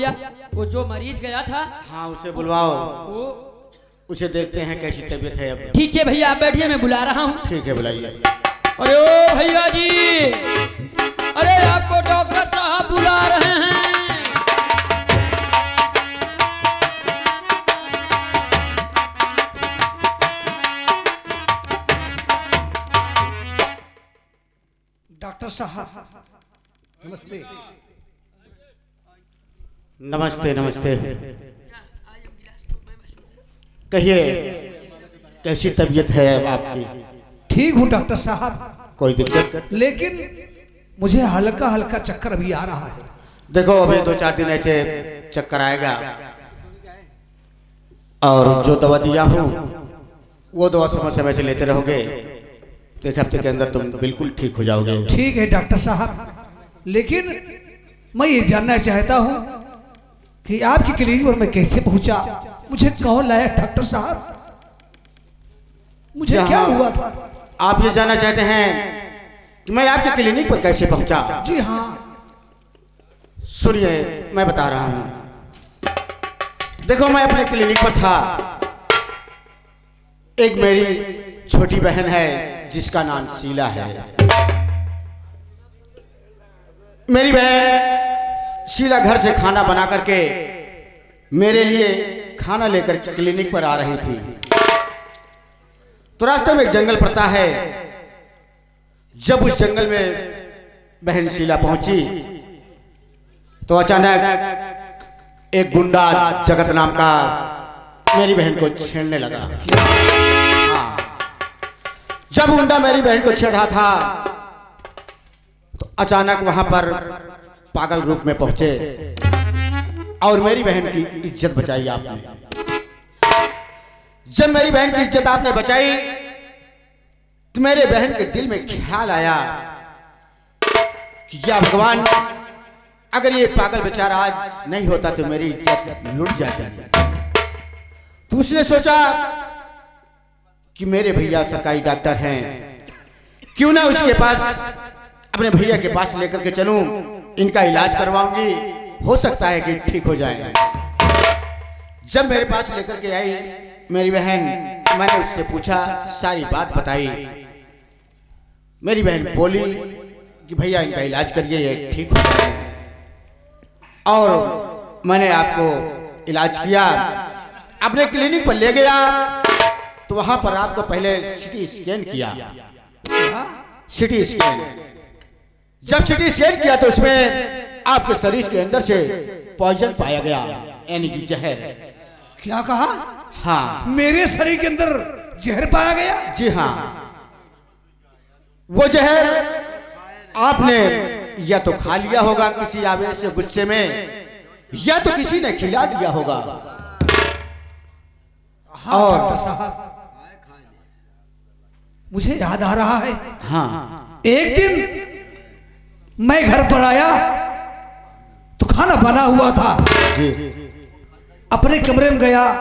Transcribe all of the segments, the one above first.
भैया वो जो मरीज गया था। हाँ उसे बुलवाओ, वो उसे देखते हैं कैसी तबीयत है अब। ठीक है भैया, आप बैठिए, मैं बुला रहा हूँ। ठीक है बुलाइए। अरे ओ भैया जी, अरे आपको डॉक्टर साहब बुला रहे हैं। डॉक्टर साहब नमस्ते। नमस्ते नमस्ते। कहिए कैसी तबीयत है अब आपकी? ठीक हूँ डॉक्टर साहब। कोई दिक्कत? लेकिन मुझे हल्का हल्का चक्कर भी आ रहा है। देखो अभी 2-4 दिन ऐसे चक्कर आएगा, और जो दवा दिया हूँ वो दवा समय समय से लेते रहोगे तो 1 हफ्ते के अंदर तुम बिल्कुल ठीक हो जाओगे। ठीक है डॉक्टर साहब, लेकिन मैं ये जानना चाहता हूँ कि आपकी क्लिनिक पर मैं कैसे पहुंचा, मुझे कौन लाया डॉक्टर साहब, मुझे क्या हुआ था? आप ये जानना चाहते हैं कि मैं आपके क्लिनिक पर कैसे पहुंचा? जी हाँ। सुनिए मैं बता रहा हूँ। देखो मैं अपने क्लिनिक पर था, एक मेरी छोटी बहन है जिसका नाम शीला है। मेरी बहन शीला घर से खाना बना करके मेरे लिए खाना लेकर क्लिनिक पर आ रही थी। तो रास्ते में एक जंगल पड़ता है। जब उस जंगल में बहन शीला पहुंची तो अचानक एक गुंडा जगत नाम का मेरी बहन को छेड़ने लगा। हाँ, जब गुंडा मेरी बहन को छेड़ रहा था तो अचानक वहां पर पागल रूप में पहुंचे और मेरी बहन की इज्जत बचाई आपने। जब मेरी बहन की इज्जत आपने बचाई तो मेरे बहन के दिल में ख्याल आया कि या भगवान, अगर ये पागल बेचारा आज नहीं होता तो मेरी इज्जत लुट जाती। तो उसने सोचा कि मेरे भैया सरकारी डॉक्टर हैं, क्यों ना उसके पास, अपने भैया के पास लेकर के चलूं, इनका इलाज करवाऊंगी, हो सकता है कि ठीक हो जाए। जब मेरे पास लेकर के आई मेरी बहन, मैंने उससे पूछा, सारी बात बताई। मेरी बहन बोली कि भैया इनका इलाज करिए, ये ठीक हो जाए। और मैंने आपको इलाज किया, अपने क्लिनिक पर ले गया तो वहां पर आपको पहले सिटी स्कैन किया। सिटी स्कैन, जब सिटी स्कैन किया तो उसमें आपके शरीर के अंदर से पॉइजन पाया गया, यानी कि जहर। क्या कहा? हाँ, मेरे शरीर के अंदर जहर पाया गया? जी हाँ। वो जहर आपने या तो खा लिया होगा किसी आवेश से, गुस्से में, या तो किसी ने खिला दिया होगा। हाँ डॉक्टर साहब, मुझे याद आ रहा है। हाँ, एक दिन मैं घर पर आया तो खाना बना हुआ था जी। अपने कमरे में गया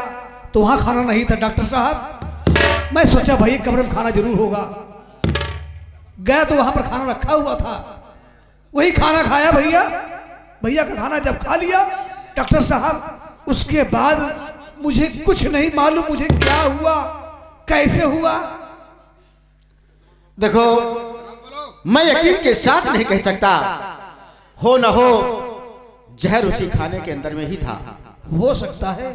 तो वहां खाना नहीं था डॉक्टर साहब। मैं सोचा भाई कमरे में खाना जरूर होगा, गया तो वहां पर खाना रखा हुआ था, वही खाना खाया। भैया का खाना जब खा लिया डॉक्टर साहब, उसके बाद मुझे कुछ नहीं मालूम मुझे क्या हुआ, कैसे हुआ। देखो मैं यकीन के साथ नहीं कह सकता, हो न हो जहर उसी खाने के अंदर में ही था। हो सकता है,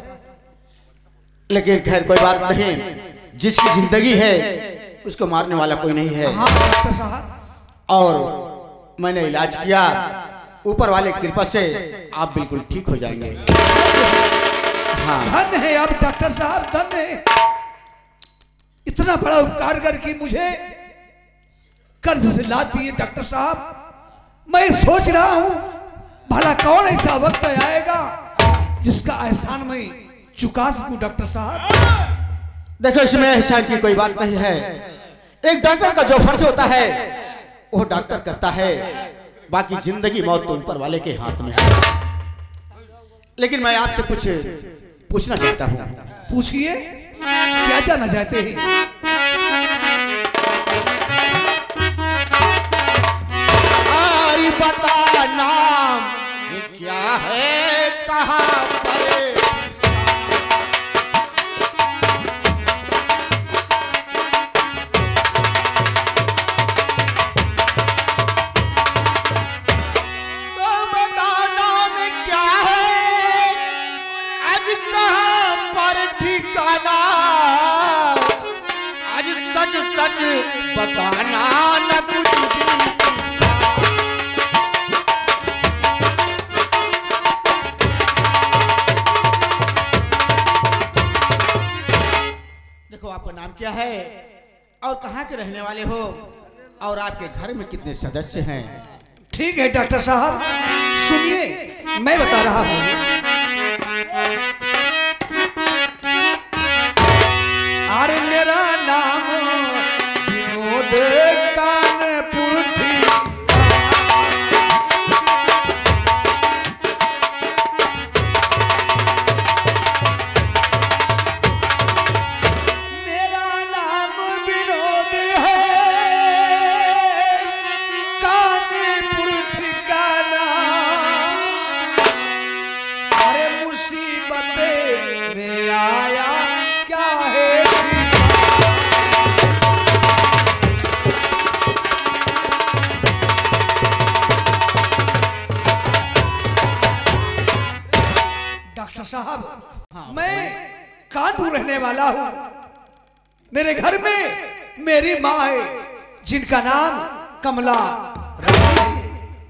लेकिन खैर कोई बात नहीं, जिसकी जिंदगी है उसको मारने वाला कोई नहीं है। हाँ डॉक्टर साहब। और मैंने इलाज किया, ऊपर वाले की कृपा से आप बिल्कुल ठीक हो जाएंगे। हाँ, धन्य है आप डॉक्टर साहब, धन्य है। इतना बड़ा उपकार करके मुझे कर्ज से लाद दिए डॉक्टर साहब। मैं सोच रहा हूं भला कौन ऐसा वक्त आएगा जिसका एहसान मैं चुका सकूं डॉक्टर साहब। देखो इसमें एहसान की कोई बात नहीं है। एक डॉक्टर का जो फर्ज होता है वो डॉक्टर करता है, बाकी जिंदगी मौत तो ऊपर वाले के हाथ में है। लेकिन मैं आपसे कुछ पूछना चाहता हूँ। पूछिए, क्या जानना चाहते हैं? बता नाम ये क्या है, कहाँ क्या है और कहाँ के रहने वाले हो और आपके घर में कितने सदस्य हैं? ठीक है डॉक्टर साहब, सुनिए मैं बता रहा हूँ। अरे मेरा नाम विनोद कानपुर साहब, हाँ, मैं कानपुर रहने वाला हूँ। मेरे घर में मेरी माँ है जिनका नाम कमला रानी है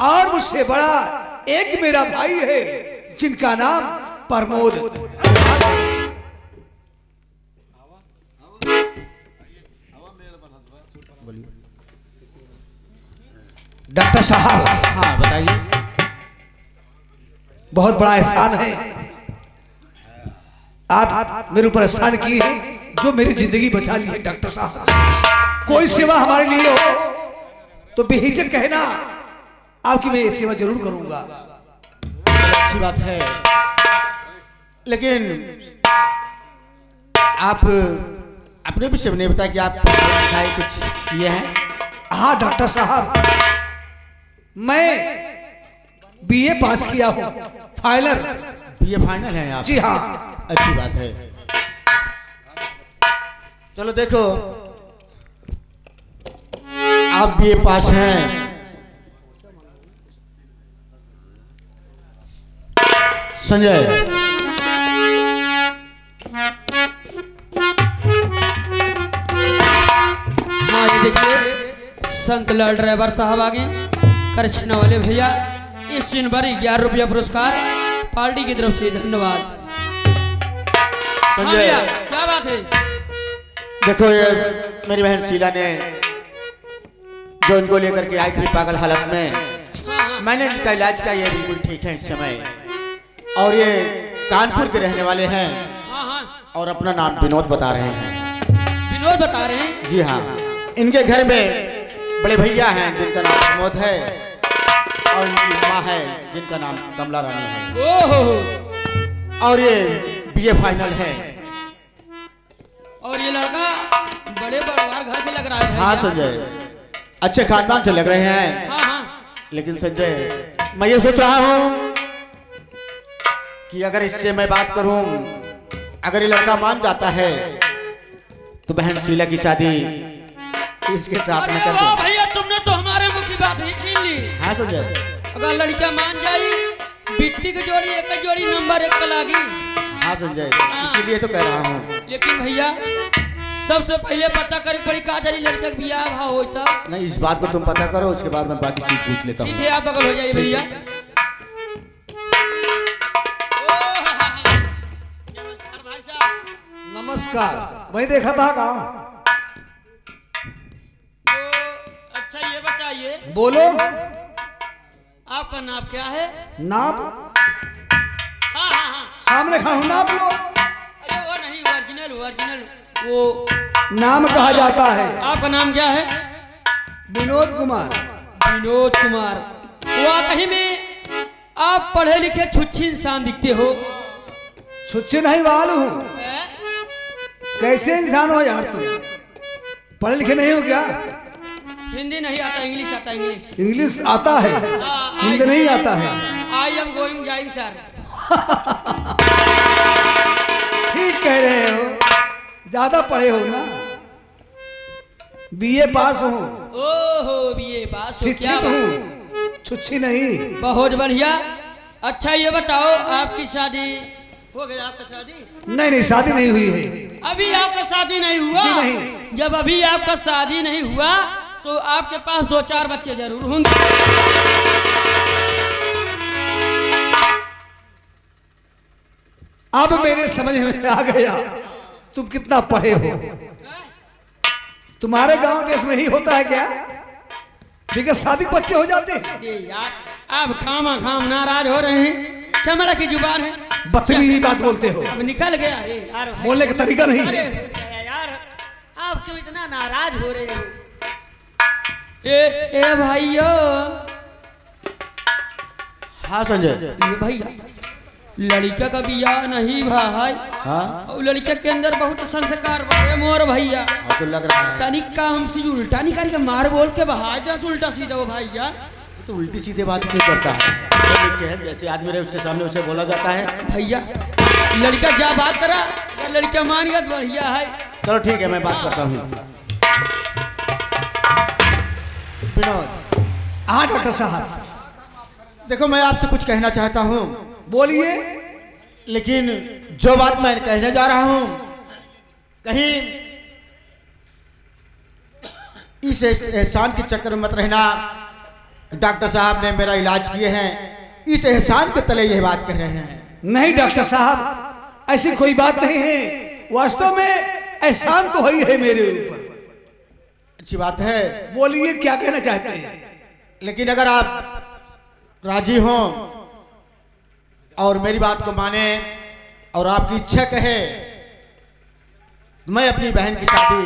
और मुझसे बड़ा एक मेरा भाई है जिनका नाम प्रमोद। डॉक्टर साहब, हाँ बताइए। बहुत बड़ा एहसान है आप मेरे ऊपर एहसान की है जो मेरी जिंदगी बचा ली है। डॉक्टर साहब, कोई सेवा हमारे लिए हो तो बेहिचक कहना, आपकी मैं ये सेवा जरूर करूंगा। अच्छी बात है, लेकिन आप अपने विषय में नहीं बताया कि आप कुछ किए हैं? हाँ डॉक्टर साहब, मैं बीए पास किया हूँ, फाइनल। बीए फाइनल है आप? जी हाँ। अच्छी बात है। चलो देखो, आप बीए पास हैं, संजय। हाँ ये देखिए संतलाल ड्राइवर साहब आगे करछना वाले भैया, इस दिन भर 11 रुपया पुरस्कार पार्टी की तरफ से, धन्यवाद। संजय, हाँ क्या बात है? देखो ये मेरी बहन शीला ने जो इनको लेकर के आई थी पागल हालत में, हाँ। मैंने इनका इलाज किया, ये बिल्कुल ठीक है इस समय, और ये कानपुर के रहने वाले हैं। हाँ। और अपना नाम विनोद बता रहे हैं। विनोद बता रहे हैं? जी हाँ। इनके घर में बड़े भैया हैं जिनका नाम प्रमोद है और इनकी माँ है जिनका नाम कमला रानी है। ओहो। और ये बीए फाइनल है। और ये लड़का बड़े परिवार घर से लग रहा है। हाँ संजय, अच्छे खानदान से लग रहे हैं। हाँ। लेकिन संजय, मैं ये सोच रहा हूँ कि अगर इससे मैं बात करूं, अगर ये लड़का मान जाता है तो बहन शीला की शादी इसके साथ में कर दूं। भैया तुमने तो हमारे मुंह की बात ही छीन ली। हाँ संजय, अगर लड़का मान जाई, बिट्टी की जोड़ी एक जोड़ी नंबर 1 पर लागी। हाँ संजय, इसीलिए तो कह रहा हूँ। लेकिन भैया सबसे पहले पता करे पड़ी का जरी लड़का का बियाह भाव होता। नहीं, इस बात को तुम पता करो, उसके बाद मैं बाकी चीज पूछ लेता हूँ। ठीक है, आप बगल हो जाइए भैया। नमस्कार भाई साहब। नमस्कार। वही देखा था का? तो अच्छा ये बताइए, बोलो। आपका नाम क्या है? नाप? हाँ। सामने खड़ा हूं, नाप लो। अरे वो नहीं, ओरिजिनल वो नाम कहा जाता है। आपका नाम क्या है? विनोद कुमार। विनोद कुमार। वाकई में आप पढ़े लिखे छुच्छी इंसान दिखते हो। छुच्छे नहीं वाल हूँ। कैसे इंसान हो यार तुम? पढ़े लिखे नहीं हो क्या? हिंदी नहीं आता, इंग्लिश आता। इंग्लिश आता है, हिंदी नहीं आता है। I am going जाइंग sir. ठीक कह रहे हो, ज्यादा पढ़े हो ना। बीए पास हूँ। ओहो, बीए पास। शिक्षित हूँ, छुच्छी नहीं। बहुत बढ़िया। अच्छा ये बताओ, आपकी शादी हो गई? आपका शादी? नहीं, शादी नहीं हुई है। अभी आपका शादी नहीं हुआ? जी नहीं। जब अभी आपका शादी नहीं हुआ तो आपके पास 2-4 बच्चे जरूर होंगे। अब मेरे समझ में आ गया तुम कितना पढ़े हो। तुम्हारे गांव देश में ही होता है क्या? लेकिन शादी के बच्चे हो जाते हैं। अरे यार अब खामा खाम नाराज हो रहे हैं, चमड़ा की जुबान है, बदतमीजी बात बोलते हो, अब निकल गया। अरे यार भाई, बोलने का तरीका नहीं अरे है। यार आप क्यों इतना नाराज हो रहे हो? ए भाइयों, हाँ संजय। ये भैया लड़का का बियाह नहीं भाई। हाँ और लड़के के अंदर बहुत संस्कार बड़े मोर भैया। तो लग रहा है तनिक का हमसे उल्टा नहीं करके मार बोल के बहा जा उल्टा सीधा वो भैया। तो उल्टी सीधे बात क्यों करता है? वो लिख के है, जैसे आदमी रहे उसके सामने उसे बोला जाता है। भैया लड़का क्या बात करा, लड़का मान गया बढ़िया है। चलो ठीक है, मैं बात करता हूँ। विनोद। हाँ डॉक्टर साहब, देखो मैं आपसे कुछ कहना चाहता हूँ, बोलिए। लेकिन जो बात मैं कहने जा रहा हूँ कहीं इस एहसान के चक्कर में मत रहना। डॉक्टर साहब ने मेरा इलाज किए हैं, इस एहसान के तले यह बात कह रहे हैं। नहीं डॉक्टर साहब, ऐसी कोई बात नहीं है। वास्तव में एहसान तो ही है मेरे ऊपर। अच्छी बात है, बोलिए क्या कहना चाहते हैं। लेकिन अगर आप राजी हों और मेरी बात को माने और आपकी इच्छा कहे, मैं अपनी बहन की शादी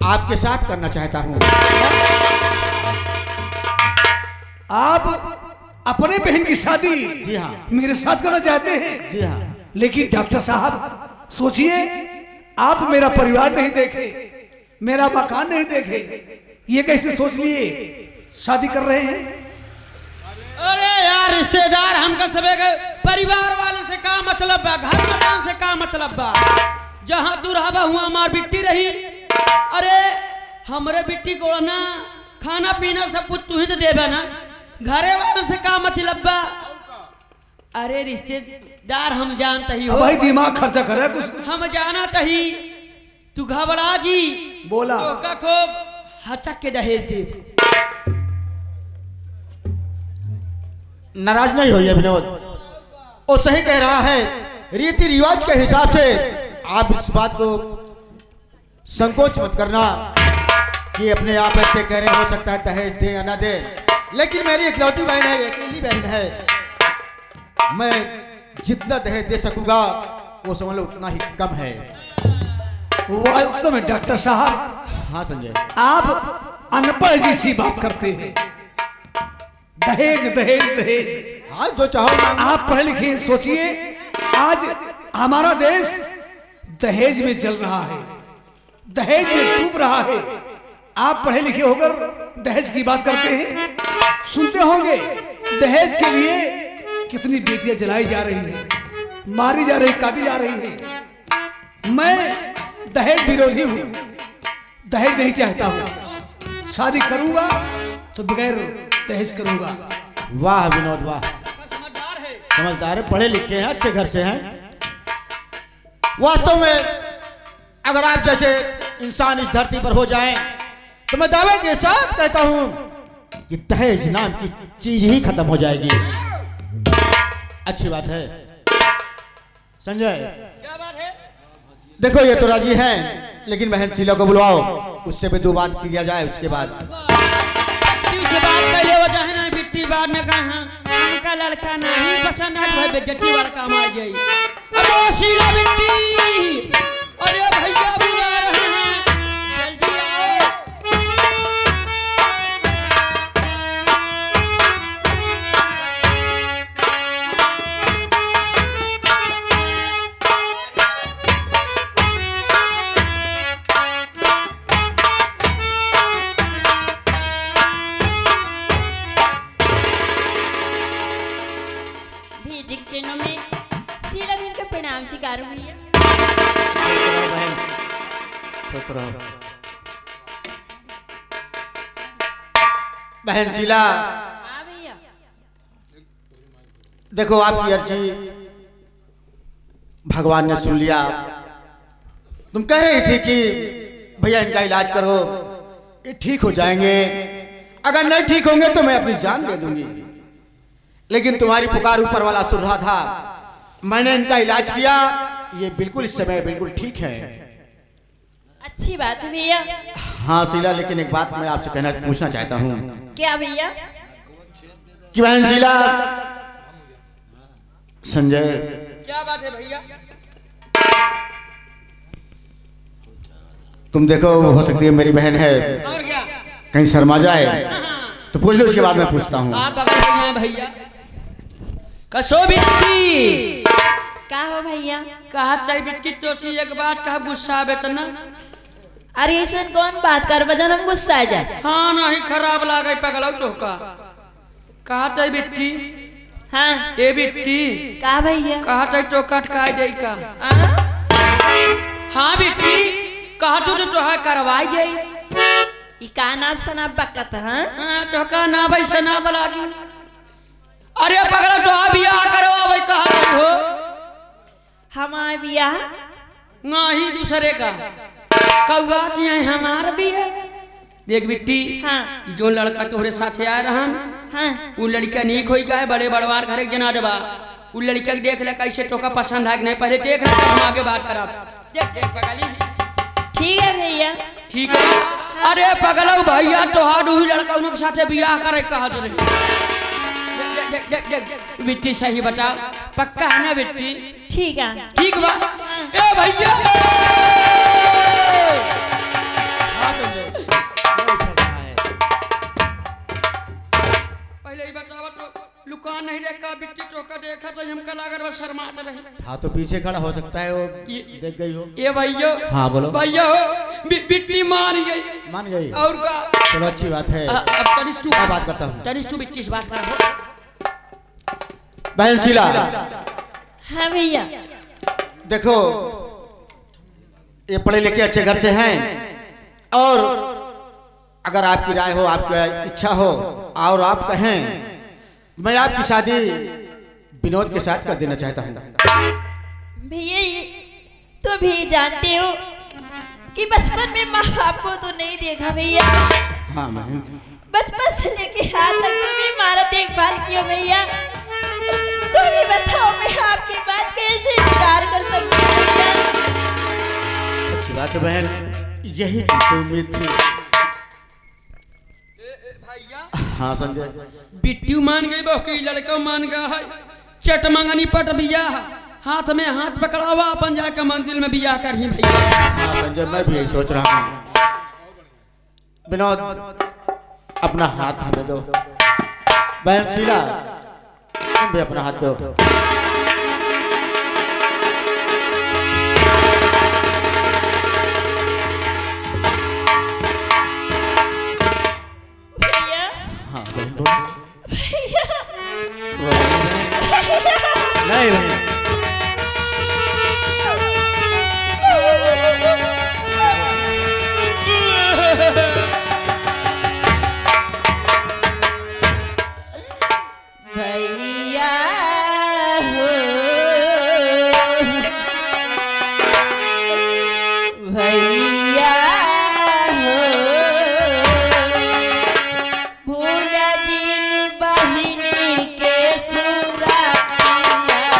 आपके साथ करना चाहता हूं। आप अपने बहन की शादी जी हाँ, मेरे साथ करना चाहते हैं? जी हाँ। लेकिन डॉक्टर साहब सोचिए, आप मेरा परिवार नहीं देखे, मेरा मकान नहीं देखे, ये कैसे सोच लिए शादी कर रहे हैं? अरे यार रिश्तेदार हमका सबे के परिवार वाले से का मतलब बा, घर मकान से का मतलब बा। जहाँ दुराबा हुआ हमार बिट्टी रही, अरे हमरे बिट्टी को ना खाना पीना सब कुछ तू ही तो देबा ना, घरे वाले से का मतलब बा। अरे रिश्तेदार हम जानते ही हो भाई, दिमाग खर्चा करे कुछ। हम जाना तही, तू घबरा जी बोला का खूब हचक के दहेज दे। नाराज नहीं होइए विनोद, वो सही कह रहा है। रीति रिवाज के हिसाब से आप इस बात को संकोच मत करना कि अपने आप ऐसे कह रहे, हो सकता है दहेज दे या ना दे, लेकिन मेरी इकलौती बहन है, अकेली बहन है। मैं जितना दहेज दे सकूंगा वो समझ लो उतना ही कम है। वास्तव में डॉक्टर साहब, हाँ संजय, आप अनपढ़ जी सी बात करते हैं। दहेज दहेज दहेज, हाँ जो चाहो मांगो। आप पढ़े लिखे, सोचिए आज हमारा देश दहेज में चल रहा है, दहेज में डूब रहा है। आप पढ़े लिखे होकर दहेज की बात करते हैं। सुनते होंगे दहेज के लिए कितनी बेटियां जलाई जा रही हैं, मारी जा रही, काटी जा रही हैं। मैं दहेज विरोधी हूं, दहेज नहीं चाहता हूं। शादी करूंगा तो बगैर दहेज करूंगा। वाह विनोद वाह, समझदार है, समझदार है, पढ़े लिखे हैं, अच्छे घर से हैं। वास्तव में अगर आप जैसे इंसान इस धरती पर हो जाएं तो मैं दावे के साथ कहता हूं कि दहेज नाम की चीज ही खत्म हो जाएगी। अच्छी बात है संजय। क्या बात है? देखो ये तो राजी हैं, लेकिन बहन शीला को बुलवाओ, उससे भी दो बात किया जाए, उसके बाद बिट्टी से बात कर ले, वजह है ना बिट्टी बाद में कहा उनका लड़का नहीं पसंद है, भाई बेजती वाला काम आ जाए। अरे शीला बिट्टी, अरे भैया भी आ रहे हैं, जल्दी आओ। भेजिक ट्रेनों में शीला बहन का प्रणाम स्वीकार भैया। खुश रहो बहन शीला। हाँ भैया। देखो आपकी अर्जी भगवान ने सुन लिया। तुम कह रही थी कि भैया इनका इलाज करो, ये ठीक हो जाएंगे, अगर नहीं ठीक होंगे तो मैं अपनी जान दे दूंगी। लेकिन तुम्हारी पुकार ऊपर वाला सुन रहा था, मैंने इनका इलाज किया, ये बिल्कुल इस समय बिल्कुल ठीक है। अच्छी बात है भैया। हाँ शीला, लेकिन एक बात मैं आपसे कहना पूछना चाहता हूँ क्या भैया? कि बहन शीला, संजय, क्या बात है भैया? तुम देखो, हो सकती है मेरी बहन है, और क्या? कहीं शर्मा जाए तो पूछ लो, उसके बाद मैं पूछता हूँ। आप बगल में हैं भैया। कसो बिट्टी, का हो भैया? कहा तई बिट्टी तो सी एक बात कहा गुस्सा बेतना। अरे ऐसा कौन बात कर बजन हम गुस्सा आ जाए? हाँ नहीं खराब लागे पगलौ तो का। कहा तई बिट्टी, हाँ ए बिट्टी, का भैया? कहा तई तो कटकाई दे का। हाँ बिट्टी, कहा तो तोहा करवाई दे। ई का नाम सनाब बकत हाँ? हाँ तो का ना भाई सना बलागी। अरे पगला तो आ बियाह करवा भाई कहा तई हो। हमार बियाह नहीं दूसरे का कौआ दिया हमार भी है। देख बिट्टी, हाँ जो लड़का तोहरे साथे आए रहन, हाँ वो लड़का नीक होई गए, बड़े बड़वार घर के जना देबा। वो लड़का के देख ले कैसे टोका पसंद है कि नहीं, पहले देख ले तब हम आगे बात करब। देख देख पगली, ठीक है भैया। ठीक है। अरे पगलौ भैया तोहार उही लड़का उनके साथे बियाह करे कहत रहे। देख देख देख देख बिट्टी सही बता, पक्का है ना बिट्टी? ठीक है। ठीक बा। ए भैया, हाँ संजय, क्या चल रहा है? पहले ही बतावा तो लुका नहीं देखा, बिट्टी टोका देखा तो हमका लागत बस शर्मात रही। हाँ तो पीछे खड़ा हो सकता है, वो ये- देख गई हो। ये भैया, हाँ बोलो। भैया हो बिट्टी मार गई। मान गई? और का? चलो अच्छी बात है, अब तनिष्ठ तू मैं बात करता हूँ। तनिष्ठ तू बिट्टी से बात करा। बहन शीला, हाँ भैया। देखो ये पढ़े लिखे अच्छे घर से हैं, और अगर आपकी राय हो, आपकी इच्छा हो और आप कहें, मैं आपकी शादी विनोद के साथ कर देना चाहता हूँ। भैया ये तो भी जानते हो कि बचपन में माँ बाप को तो नहीं देखा भैया। हाँ बहन, बचपन से लेके आज तक तुम ही हमारा देखभाल किया भैया। तुम ही बताओ मैं आपकी बात कैसे इनकार कर सकती हूँ भैया? अच्छी बात है बहन, यही तुमसे उम्मीद थी। भैया हाँ संजय, बिट्टी मान गई, बहु लड़का मान गया है। चट मंगनी पट बियाह, हाथ में हाथ पकड़ावा, अपन जाकर मंदिर में बियाह कर ही भैया। हाँ संजय, मैं भी यही सोच रहा हूँ। विनोद, अपना हाथ हमें दो। बहन शीला, तुम भी अपना हाथ दो। भैया हाँ बहन बोलो। भैया नहीं बहन, भैया हो भैया हो भूला जिन बहिनी के सुरतिया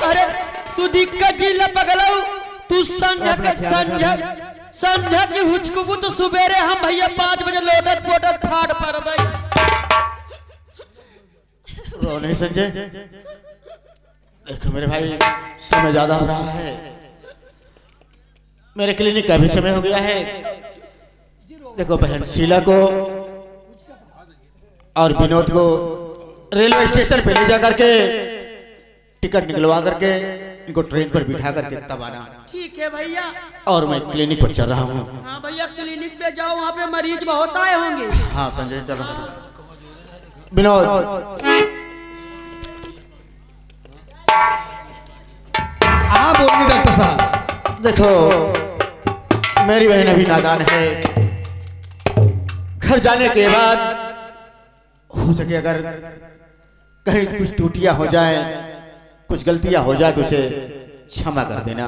अरे तू दिक्कत जी ल पगलौ तू समझ कि हुचकुबू तो सुबेरे हम भैया 5 बजे लोटत पोटत फाड़ पर भाई रो नहीं संजय। देखो मेरे भाई समय ज्यादा हो रहा है, मेरे क्लिनिक का भी समय हो गया है। देखो बहन शीला को और विनोद को रेलवे स्टेशन पे ले जा करके टिकट निकलवा करके इनको ट्रेन पर बिठा करके तब आना। ठीक है भैया। और मैं क्लिनिक पर चल रहा हूँ। हाँ भैया क्लिनिक पे जाओ, वहाँ पे मरीज बहुत आए होंगे। हाँ संजय चलो। विनोद हाँ बोलिए डॉक्टर साहब। देखो मेरी बहन अभी नादान है, घर जाने के बाद हो सके अगर कहीं कुछ टूटियां हो जाए, कुछ गलतियां हो जाए तो उसे क्षमा कर देना।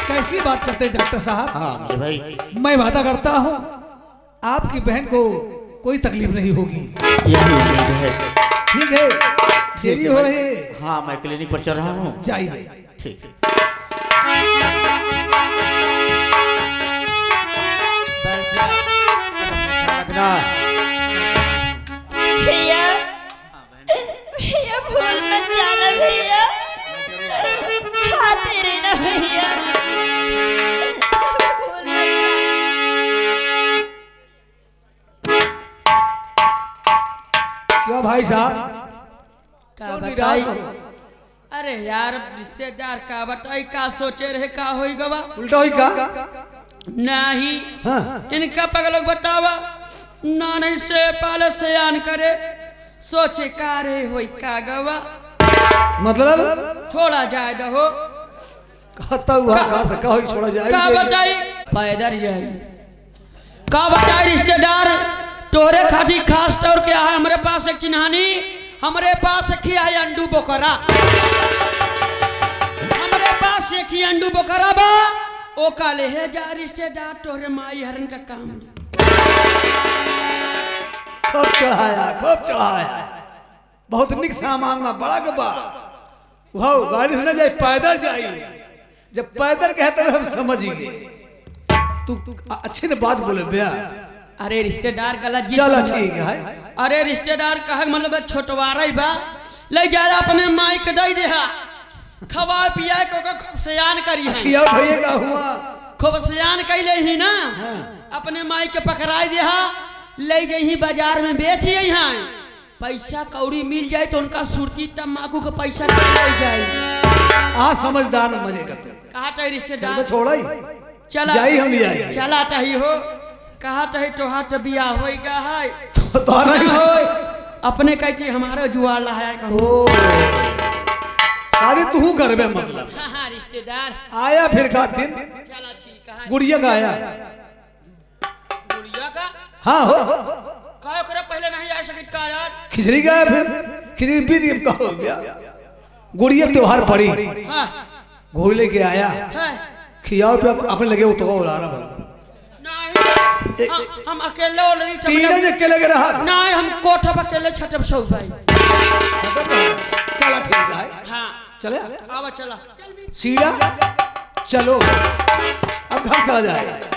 कैसी बात करते हैं डॉक्टर साहब? हाँ मेरे भाई मैं वादा करता हूँ आपकी बहन को कोई तकलीफ नहीं होगी। यही उम्मीद है। ठीक है, देरी हो रही है। हाँ मैं क्लिनिक पर चल रहा हूँ। जाइए। ठीक है। भैया भैया भूल मत जाना भैया, आते रहना भैया, भूल मत क्यों भाई साहब? का क्यों बताई? निराश हो? अरे यार रिश्तेदार का बताई का सोचे रहे का होई गवा उल्टा हुई का? नहीं। हाँ। इनका पगलोग बतावा नानी से पाले से आन करे सोचे का रे होई का गवा मतलब छोड़ा जाए दहो कहता हुआ कहा से कहो छोड़ा जाए। का बताई पैदल जाई का बताई रिश्तेदार तोरे खाती खास तौर क्या है हमारे पास एक चिन्हानी, हमारे पास खिया अंडू बोकरा, हमारे पास एक ही अंडू बोकरा बा ओ काले है जा रिश्तेदार तोरे माई हरन का काम खूब चढ़ाया, खूब चढ़ाया, बहुत निक सामान में बड़ा गबा। वाह गाड़ी से न जाए पैदल जाई, जब पैदल कहते हुए हम समझ ही गए। तू अच्छे ने बात बोले भैया। अरे रिश्तेदार गलत जी चलो समझा। ठीक है। अरे रिश्तेदार कहा मतलब छोटवारा बा ले जाए अपने माई के दई दे खवा पिया के ओकर खूब सयान करी है खिया भैया का हुआ खूब सयान कैले ही ना। हाँ। अपने माई के पकड़ाई दे ले जही बाजार में बेच यहाँ पैसा कौड़ी मिल जाए तो उनका सुरती तम्बाकू का पैसा ले जाए। आ समझदार मजे करते कहा तो रिश्तेदार चल छोड़ा ही चला जाई हम ले आए। चला ही हो कहा तो तोहार तो बिया होगा है तो नहीं हो अपने कहते हमारे जुआर लहरा का हो शादी तू करबे मतलब। हाँ रिश्तेदार आया फिर का दिन चला ठीक है गुड़िया का आया। गुड़िया का हाँ हो का करे पहले नहीं आ सकित का यार खिचड़ी का आया, फिर खिचड़ी भी दी का हो गया। गुड़िया त्योहार पड़ी हाँ घोड़ी लेके आया, है खियाओ पे अपने लगे वो तो उड़ा रहा नहीं हम अकेले ऑलरेडी तीन जे के लगे रहा। नहीं हम कोठा पर अकेले छटप सो भाई। चला ठीक है। हाँ चले आवा चला सीधा चलो अब घर चला जाए।